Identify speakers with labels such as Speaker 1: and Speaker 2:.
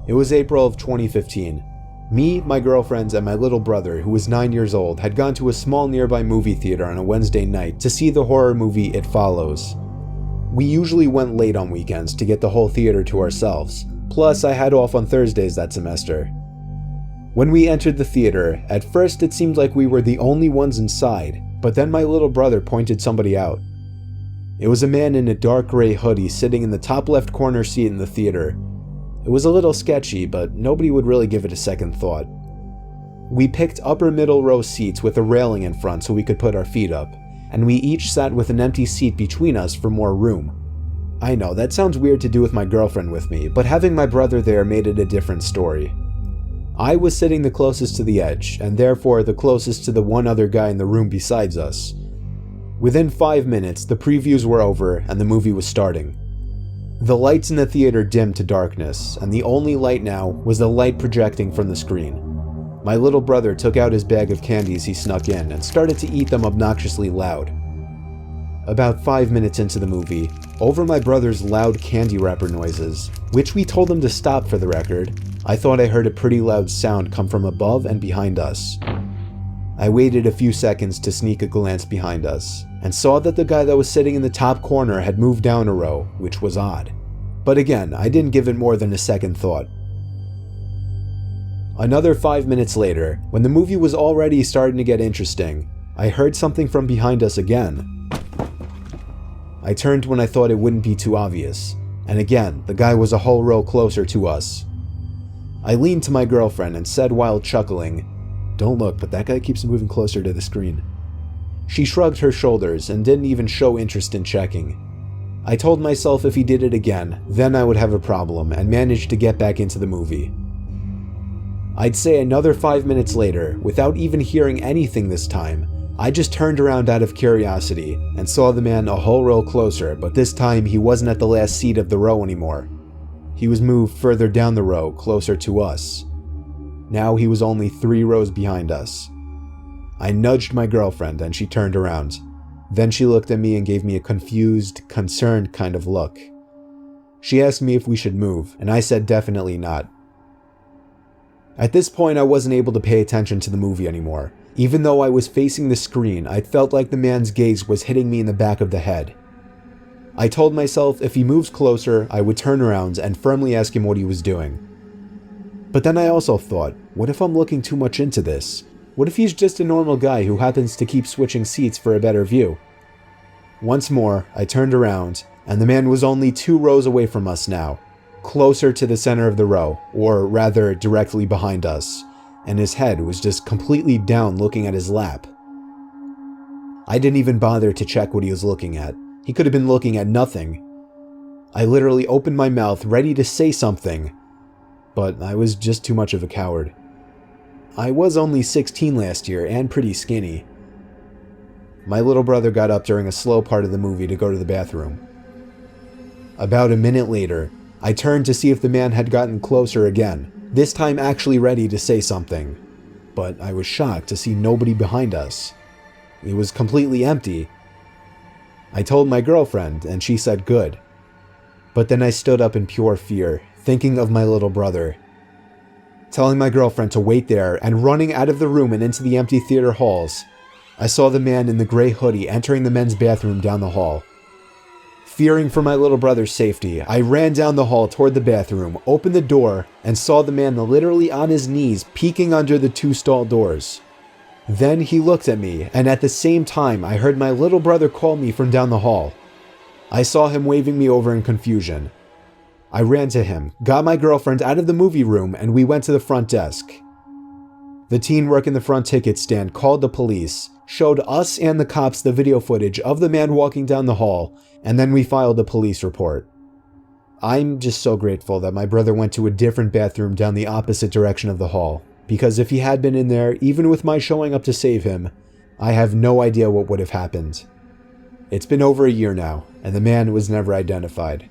Speaker 1: It was April of 2015. Me, my girlfriends, and my little brother, who was 9 years old, had gone to a small nearby movie theater on a Wednesday night to see the horror movie It Follows. We usually went late on weekends to get the whole theater to ourselves, plus I had off on Thursdays that semester. When we entered the theater, at first it seemed like we were the only ones inside, but then my little brother pointed somebody out. It was a man in a dark gray hoodie sitting in the top left corner seat in the theater. It was a little sketchy, but nobody would really give it a second thought. We picked upper middle row seats with a railing in front so we could put our feet up, and we each sat with an empty seat between us for more room. I know, that sounds weird to do with my girlfriend with me, but having my brother there made it a different story. I was sitting the closest to the edge, and therefore the closest to the one other guy in the room besides us. Within 5 minutes, the previews were over and the movie was starting. The lights in the theater dimmed to darkness, and the only light now was the light projecting from the screen. My little brother took out his bag of candies he snuck in and started to eat them obnoxiously loud. About 5 minutes into the movie, over my brother's loud candy wrapper noises, which we told him to stop for the record, I thought I heard a pretty loud sound come from above and behind us. I waited a few seconds to sneak a glance behind us, and saw that the guy that was sitting in the top corner had moved down a row, which was odd. But again, I didn't give it more than a second thought. Another 5 minutes later, when the movie was already starting to get interesting, I heard something from behind us again. I turned when I thought it wouldn't be too obvious, and again, the guy was a whole row closer to us. I leaned to my girlfriend and said while chuckling, "Don't look, but that guy keeps moving closer to the screen." She shrugged her shoulders and didn't even show interest in checking. I told myself if he did it again, then I would have a problem, and managed to get back into the movie. I'd say another 5 minutes later, without even hearing anything this time, I just turned around out of curiosity and saw the man a whole row closer, but this time he wasn't at the last seat of the row anymore. He was moved further down the row, closer to us. Now he was only 3 rows behind us. I nudged my girlfriend and she turned around. Then she looked at me and gave me a confused, concerned kind of look. She asked me if we should move, and I said definitely not. At this point, I wasn't able to pay attention to the movie anymore. Even though I was facing the screen, I felt like the man's gaze was hitting me in the back of the head. I told myself if he moves closer, I would turn around and firmly ask him what he was doing. But then I also thought, what if I'm looking too much into this? What if he's just a normal guy who happens to keep switching seats for a better view? Once more, I turned around, and the man was only 2 rows away from us now, closer to the center of the row, or rather directly behind us, and his head was just completely down looking at his lap. I didn't even bother to check what he was looking at. He could have been looking at nothing. I literally opened my mouth ready to say something, but I was just too much of a coward. I was only 16 last year and pretty skinny. My little brother got up during a slow part of the movie to go to the bathroom. About a minute later, I turned to see if the man had gotten closer again, this time actually ready to say something. But I was shocked to see nobody behind us. It was completely empty. I told my girlfriend, and she said good. But then I stood up in pure fear, thinking of my little brother. Telling my girlfriend to wait there and running out of the room and into the empty theater halls, I saw the man in the gray hoodie entering the men's bathroom down the hall. Fearing for my little brother's safety, I ran down the hall toward the bathroom, opened the door, and saw the man literally on his knees peeking under the 2 stall doors. Then he looked at me, and at the same time I heard my little brother call me from down the hall. I saw him waving me over in confusion. I ran to him, got my girlfriend out of the movie room, and we went to the front desk. The teen working the front ticket stand called the police, showed us and the cops the video footage of the man walking down the hall, and then we filed a police report. I'm just so grateful that my brother went to a different bathroom down the opposite direction of the hall, because if he had been in there, even with my showing up to save him, I have no idea what would have happened. It's been over a year now, and the man was never identified.